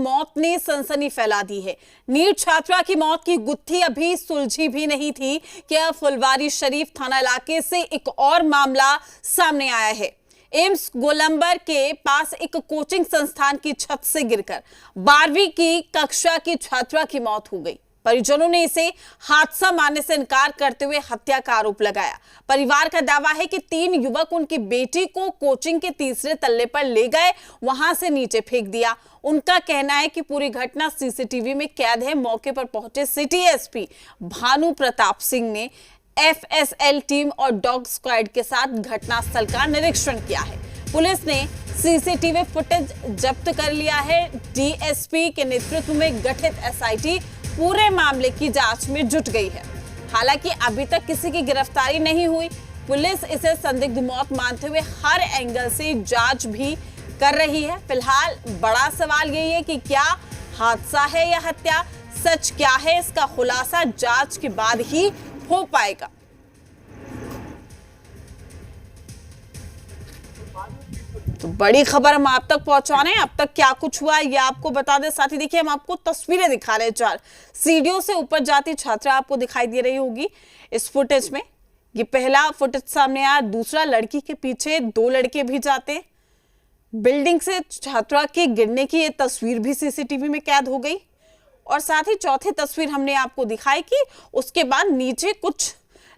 मौत ने सनसनी फैला दी है। नीट छात्रा की मौत की गुत्थी अभी सुलझी भी नहीं थी कि अब फुलवारी शरीफ थाना इलाके से एक और मामला सामने आया है। एम्स गोलंबर के पास एक कोचिंग संस्थान की छत से गिरकर 12वीं की कक्षा की छात्रा की मौत हो गई। परिजनों ने इसे हादसा मानने से इनकार करते हुए हत्या का आरोप लगाया। परिवार का दावा है कि 3 युवक उनकी बेटी को कोचिंग के तीसरे तल्ले पर ले गए, वहां से नीचे फेंक दिया। उनका कहना है कि पूरी घटना सीसीटीवी में कैद है। मौके पर पहुंचे सिटी एसपी भानु प्रताप सिंह ने एफएसएल टीम और डॉग स्क्वाड के साथ घटनास्थल का निरीक्षण किया है। पुलिस ने सीसीटीवी फुटेज जब्त कर लिया है। डीएसपी के नेतृत्व में गठित एसआईटी पूरे मामले की जांच में जुट गई है। हालांकि अभी तक किसी की गिरफ्तारी नहीं हुई। पुलिस इसे संदिग्ध मौत मानते हुए हर एंगल से जांच भी कर रही है। फिलहाल बड़ा सवाल यही है कि क्या हादसा है या हत्या, सच क्या है, इसका खुलासा जांच के बाद ही हो पाएगा। तो बड़ी खबर हम आप तक पहुंचा रहे हैं। अब तक क्या कुछ हुआ ये आपको बता दें। साथ ही देखिए हम आपको तस्वीरें दिखा रहे हैं। 4 सीढ़ियों से ऊपर जाती छात्रा आपको दिखाई दे रही होगी इस फुटेज में। ये पहला फुटेज सामने आया। दूसरा, लड़की के पीछे 2 लड़के भी जाते हैं। बिल्डिंग से छात्रा के गिरने की ये तस्वीर भी सीसीटीवी में कैद हो गई। और साथ ही चौथी तस्वीर हमने आपको दिखाई कि उसके बाद नीचे कुछ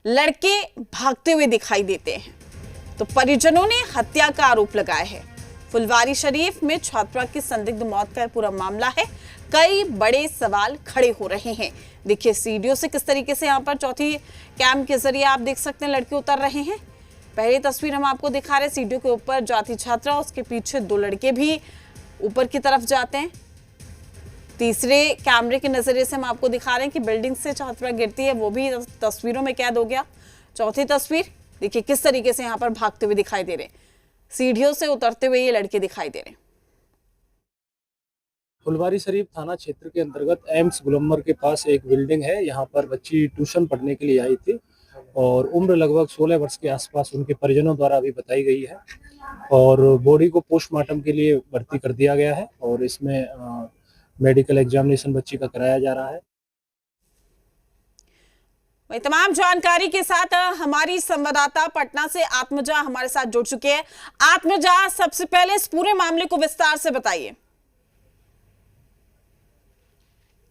लड़के भागते हुए दिखाई देते हैं। तो परिजनों ने हत्या का आरोप लगाया है। फुलवारी शरीफ में छात्रा की संदिग्ध मौत का पूरा मामला है। कई बड़े सवाल खड़े हो रहे हैं। देखिए सीढ़ियों से किस तरीके से यहाँ पर चौथी कैम के जरिए आप देख सकते हैं लड़के उतर रहे हैं। पहली तस्वीर हम आपको दिखा रहे हैं, सीढ़ियों के ऊपर जाती छात्रा, उसके पीछे 2 लड़के भी ऊपर की तरफ जाते हैं। तीसरे कैमरे के नजरिए से हम आपको दिखा रहे हैं कि बिल्डिंग से छात्रा गिरती है, वो भी तस्वीरों में कैद हो गया। चौथी तस्वीर देखिए किस तरीके से यहाँ पर भागते हुए दिखाई दे रहे हैं। सीढ़ियों से उतरते हुए ये लड़के दिखाई दे रहे हैं। फुलवारी शरीफ थाना क्षेत्र के अंतर्गत एम्स गोलंबर के पास एक बिल्डिंग है। यहाँ पर बच्ची ट्यूशन पढ़ने के लिए आई थी और उम्र लगभग 16 वर्ष के आसपास उनके परिजनों द्वारा अभी बताई गई है। और बॉडी को पोस्टमार्टम के लिए भर्ती कर दिया गया है और इसमें मेडिकल एग्जामिनेशन बच्ची का कराया जा रहा है। वही तमाम जानकारी के साथ हमारी संवाददाता पटना से आत्मजा हमारे साथ जुड़ चुके हैं। आत्मजा, सबसे पहले इस पूरे मामले को विस्तार से बताइए।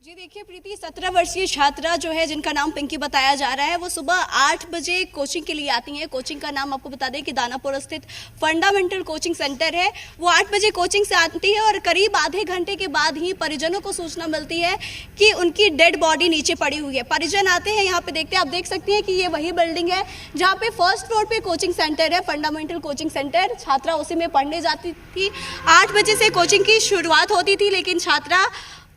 जी देखिए प्रीति, 17 वर्षीय छात्रा जो है जिनका नाम पिंकी बताया जा रहा है, वो सुबह 8 बजे कोचिंग के लिए आती हैं। कोचिंग का नाम आपको बता दें कि दानापुर स्थित फंडामेंटल कोचिंग सेंटर है। वो 8 बजे कोचिंग से आती है और करीब आधे घंटे के बाद ही परिजनों को सूचना मिलती है कि उनकी डेड बॉडी नीचे पड़ी हुई है। परिजन आते हैं, यहाँ पे देखते हैं, आप देख सकते हैं कि ये वही बिल्डिंग है जहाँ पे फर्स्ट फ्लोर पे कोचिंग सेंटर है, फंडामेंटल कोचिंग सेंटर। छात्रा उसी में पढ़ने जाती थी। 8 बजे से कोचिंग की शुरुआत होती थी, लेकिन छात्रा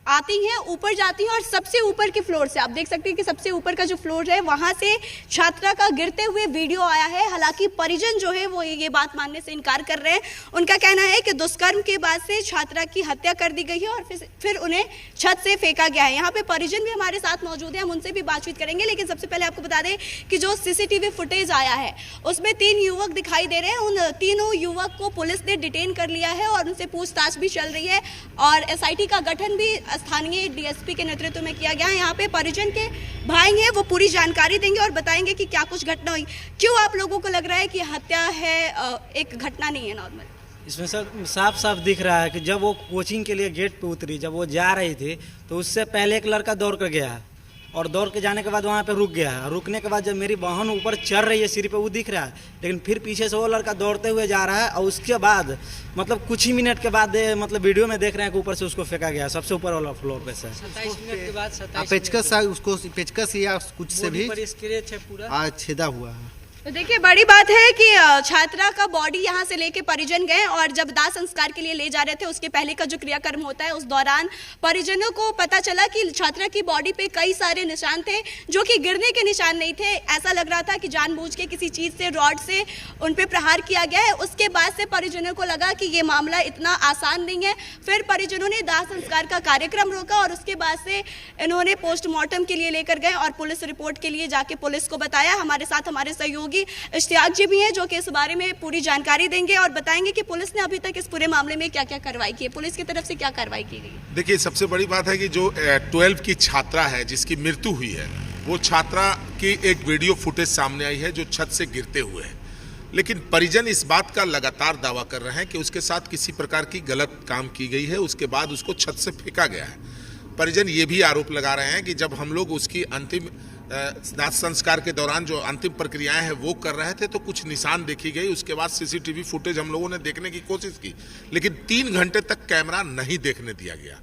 आती हैं, ऊपर जाती हैं और सबसे ऊपर के फ्लोर से आप देख सकते हैं कि सबसे ऊपर का जो फ्लोर है वहां से छात्रा का गिरते हुए वीडियो आया है। हालांकि परिजन जो है वो ये बात मानने से इनकार कर रहे हैं। उनका कहना है कि दुष्कर्म के बाद से छात्रा की हत्या कर दी गई है और फिर उन्हें छत से फेंका गया है। यहाँ पे परिजन भी हमारे साथ मौजूद है, हम उनसे भी बातचीत करेंगे। लेकिन सबसे पहले आपको बता दें कि जो सीसीटीवी फुटेज आया है उसमें 3 युवक दिखाई दे रहे हैं। उन तीनों युवक को पुलिस ने डिटेन कर लिया है और उनसे पूछताछ भी चल रही है और एसआईटी का गठन भी स्थानीय डीएसपी के नेतृत्व में किया गया है। यहाँ पे परिजन के भाई हैं, वो पूरी जानकारी देंगे और बताएंगे कि क्या कुछ घटना हुई। क्यों आप लोगों को लग रहा है कि हत्या है, एक घटना नहीं है नॉर्मल? इसमें सर साफ साफ दिख रहा है कि जब वो कोचिंग के लिए गेट पे उतरी, जब वो जा रही थी तो उससे पहले एक लड़का दौड़ कर गया और दौड़ के जाने के बाद वहाँ पे रुक गया है। रुकने के बाद जब मेरी बहन ऊपर चढ़ रही है सीढ़ी पे, वो दिख रहा है, लेकिन फिर पीछे से वो लड़का दौड़ते हुए जा रहा है और उसके बाद मतलब कुछ ही मिनट के बाद मतलब वीडियो में देख रहे हैं कि ऊपर से उसको फेंका गया सबसे ऊपर वाला फ्लोर पे से। 27 मिनट के बाद पेचकस या कुछ से भी पूरा छेदा हुआ है। तो देखिए बड़ी बात है कि छात्रा का बॉडी यहाँ से लेके परिजन गए और जब दाह संस्कार के लिए ले जा रहे थे उसके पहले का जो क्रियाक्रम होता है उस दौरान परिजनों को पता चला कि छात्रा की बॉडी पे कई सारे निशान थे जो कि गिरने के निशान नहीं थे। ऐसा लग रहा था कि जानबूझ के किसी चीज से, रॉड से उन पे प्रहार किया गया है। उसके बाद से परिजनों को लगा कि ये मामला इतना आसान नहीं है। फिर परिजनों ने दाह संस्कार का कार्यक्रम रोका और उसके बाद से इन्होंने पोस्टमार्टम के लिए लेकर गए और पुलिस रिपोर्ट के लिए जाके पुलिस को बताया। हमारे साथ हमारे सहयोगी सहयोगी इश्तियाक जी भी हैं जो कि इस बारे में पूरी जानकारी देंगे और बताएंगे कि पुलिस ने अभी तक इस पूरे मामले में क्या क्या कार्रवाई की है, पुलिस की तरफ से क्या कार्रवाई की गई। देखिए, सबसे बड़ी बात है कि जो 12 की छात्रा है जिसकी मृत्यु हुई है, वो छात्रा की एक वीडियो फुटेज सामने आई है जो छत से गिरते हुए है, लेकिन परिजन इस बात का लगातार दावा कर रहे हैं कि उसके साथ किसी प्रकार की गलत काम की गई है, उसके बाद उसको छत से फेंका गया है। परिजन ये भी आरोप लगा रहे हैं कि जब हम लोग उसकी अंतिम दाह संस्कार के दौरान जो अंतिम प्रक्रियाएं हैं वो कर रहे थे तो कुछ निशान देखी गई, उसके बाद सीसीटीवी फुटेज हम लोगों ने देखने की कोशिश की, लेकिन 3 घंटे तक कैमरा नहीं देखने दिया गया।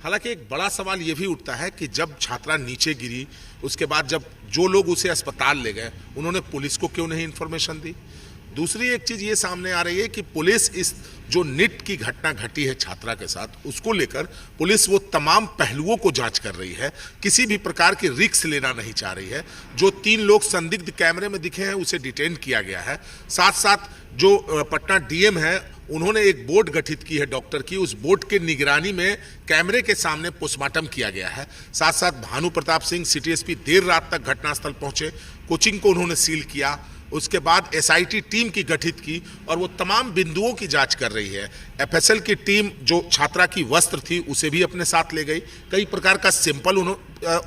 हालांकि एक बड़ा सवाल ये भी उठता है कि जब छात्रा नीचे गिरी, उसके बाद जब जो लोग उसे अस्पताल ले गए उन्होंने पुलिस को क्यों नहीं इन्फॉर्मेशन दी। दूसरी एक चीज़ ये सामने आ रही है कि पुलिस इस जो निट की घटना घटी है छात्रा के साथ, उसको लेकर पुलिस वो तमाम पहलुओं को जांच कर रही है, किसी भी प्रकार की रिस्क लेना नहीं चाह रही है। जो 3 लोग संदिग्ध कैमरे में दिखे हैं उसे डिटेन किया गया है। साथ साथ जो पटना डीएम है उन्होंने एक बोर्ड गठित की है डॉक्टर की, उस बोर्ड के निगरानी में कैमरे के सामने पोस्टमार्टम किया गया है। साथ साथ भानु प्रताप सिंह सिटी एसपी देर रात तक घटनास्थल पहुंचे, कोचिंग को उन्होंने सील किया, उसके बाद एसआईटी टीम की गठित की और वो तमाम बिंदुओं की जांच कर रही है। एफएसएल की टीम जो छात्रा की वस्त्र थी उसे भी अपने साथ ले गई, कई प्रकार का सैंपल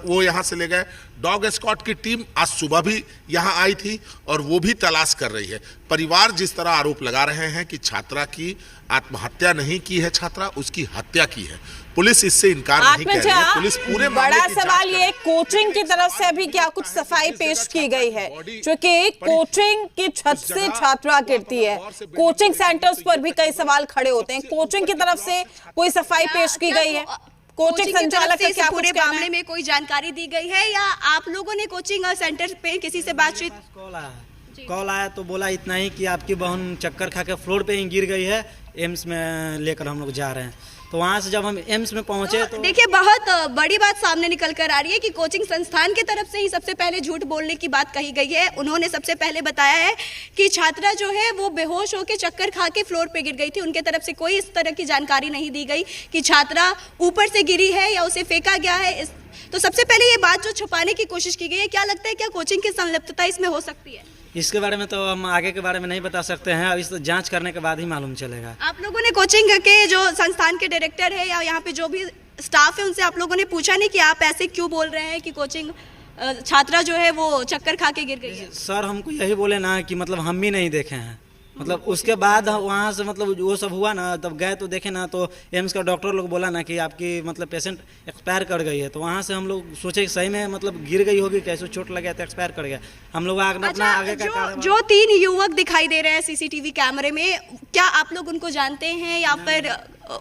वो यहाँ से ले गए। डॉग स्क्वाड की टीम आज सुबह भी यहाँ आई थी और वो भी तलाश कर रही है। परिवार जिस तरह आरोप लगा रहे हैं कि छात्रा की आत्महत्या नहीं की है, छात्रा उसकी हत्या की है, पुलिस इससे इनकार नहीं कर रही है। पुलिस पूरे बड़ा सवाल ये कोचिंग की तरफ से अभी क्या कुछ सफाई पेश की गई है, क्योंकि कोचिंग की छत से छात्रा गिरती है, कोचिंग सेंटर्स पर भी कई सवाल खड़े होते हैं, कोचिंग की तरफ से कोई सफाई पेश की गई है, कोचिंग संचालक का क्या पूरे मामले में कोई जानकारी दी गई है या आप लोगों ने कोचिंग सेंटर पे किसी से बातचीत? कॉल आया तो बोला इतना ही कि आपकी बहन चक्कर खा के फ्लोर पे ही गिर गई है, एम्स में लेकर हम लोग जा रहे हैं। तो वहाँ से जब हम एम्स में पहुंचे तो देखिए बहुत बड़ी बात सामने निकल कर आ रही है कि कोचिंग संस्थान की तरफ से ही सबसे पहले झूठ बोलने की बात कही गई है। उन्होंने सबसे पहले बताया है कि छात्रा जो है वो बेहोश होकर चक्कर खा के फ्लोर पे गिर गई थी। उनके तरफ से कोई इस तरह की जानकारी नहीं दी गई कि छात्रा ऊपर से गिरी है या उसे फेंका गया है। तो सबसे पहले ये बात जो छुपाने की कोशिश की गई है, क्या लगता है क्या कोचिंग की संलिप्तता इसमें हो सकती है? इसके बारे में तो हम आगे के बारे में नहीं बता सकते हैं, इस जांच करने के बाद ही मालूम चलेगा। आप लोगों ने कोचिंग के जो संस्थान के डायरेक्टर है या यहाँ पे जो भी स्टाफ है उनसे आप लोगों ने पूछा नहीं कि आप ऐसे क्यों बोल रहे हैं कि कोचिंग छात्रा जो है वो चक्कर खा के गिर गई है? सर हमको यही बोले ना कि मतलब हम भी नहीं देखे हैं, मतलब उसके बाद वहाँ से मतलब वो सब हुआ ना, तब गए तो देखे ना तो एम्स का डॉक्टर लोग बोला ना कि आपकी मतलब पेशेंट एक्सपायर कर गई है। तो वहाँ से हम लोग सोचे कि सही में मतलब गिर गई होगी, कैसे चोट लग गया तो एक्सपायर कर गया। हम लोग अपना आगे का जो 3 युवक दिखाई दे रहे हैं सीसीटीवी कैमरे में, क्या आप लोग उनको जानते हैं या फिर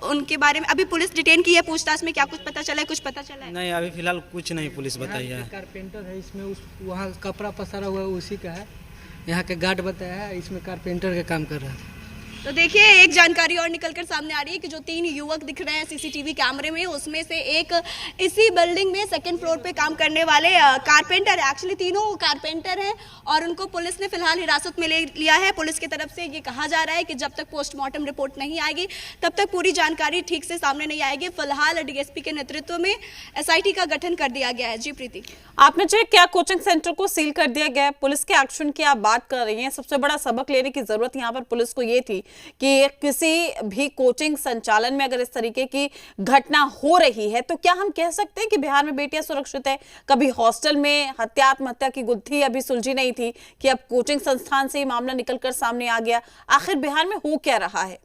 उनके बारे में अभी पुलिस डिटेन की है, पूछताछ में क्या कुछ पता चला है? कुछ पता चला है? नहीं, अभी फिलहाल कुछ नहीं पुलिस बताई है। कारपेंटर है इसमें, वहाँ कपड़ा पसारा हुआ है उसी का है, यहाँ के गार्ड बताया है, इसमें कारपेंटर का काम कर रहा है। तो देखिए एक जानकारी और निकलकर सामने आ रही है कि जो 3 युवक दिख रहे हैं सीसीटीवी कैमरे में, उसमें से एक इसी बिल्डिंग में 2nd फ्लोर पे काम करने वाले कारपेंटर है। एक्चुअली तीनों कारपेंटर हैं और उनको पुलिस ने फिलहाल हिरासत में ले लिया है। पुलिस की तरफ से ये कहा जा रहा है कि जब तक पोस्टमार्टम रिपोर्ट नहीं आएगी तब तक पूरी जानकारी ठीक से सामने नहीं आएगी। फिलहाल डीएसपी के नेतृत्व में एसआईटी का गठन कर दिया गया है। जी प्रीति, आपने चेक किया कोचिंग सेंटर को सील कर दिया गया है, पुलिस के एक्शन की आप बात कर रही हैं। सबसे बड़ा सबक लेने की जरूरत यहाँ पर पुलिस को ये थी कि किसी भी कोचिंग संचालन में अगर इस तरीके की घटना हो रही है तो क्या हम कह सकते हैं कि बिहार में बेटियां सुरक्षित है? कभी हॉस्टल में हत्या आत्महत्या की गुत्थी अभी सुलझी नहीं थी कि अब कोचिंग संस्थान से ये मामला निकलकर सामने आ गया। आखिर बिहार में हो क्या रहा है?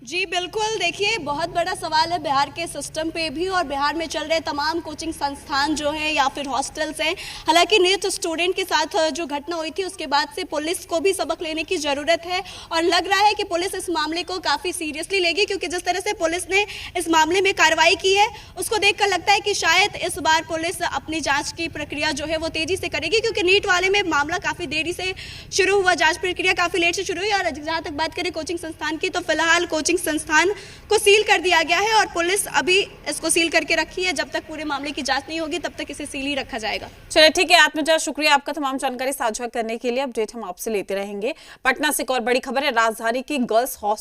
जी बिल्कुल, देखिए बहुत बड़ा सवाल है बिहार के सिस्टम पे भी और बिहार में चल रहे तमाम कोचिंग संस्थान जो हैं या फिर हॉस्टल्स हैं। हालांकि नीट स्टूडेंट के साथ जो घटना हुई थी उसके बाद से पुलिस को भी सबक लेने की ज़रूरत है और लग रहा है कि पुलिस इस मामले को काफ़ी सीरियसली लेगी, क्योंकि जिस तरह से पुलिस ने इस मामले में कार्रवाई की है उसको देखकर लगता है कि शायद इस बार पुलिस अपनी जाँच की प्रक्रिया जो है वो तेज़ी से करेगी, क्योंकि नीट वाले में मामला काफ़ी देरी से शुरू हुआ, जाँच प्रक्रिया काफ़ी लेट से शुरू हुई। और जहाँ तक बात करें कोचिंग संस्थान की तो फिलहाल कोचिंग संस्थान को सील कर दिया गया है और पुलिस अभी इसको सील करके रखी है। जब तक पूरे मामले की जांच नहीं होगी तब तक इसे सील ही रखा जाएगा। चलिए ठीक है आत्मजा, शुक्रिया आपका तमाम जानकारी साझा करने के लिए। अपडेट हम आपसे लेते रहेंगे। पटना से एक और बड़ी खबर है, राजधानी की गर्ल्स हॉस्टल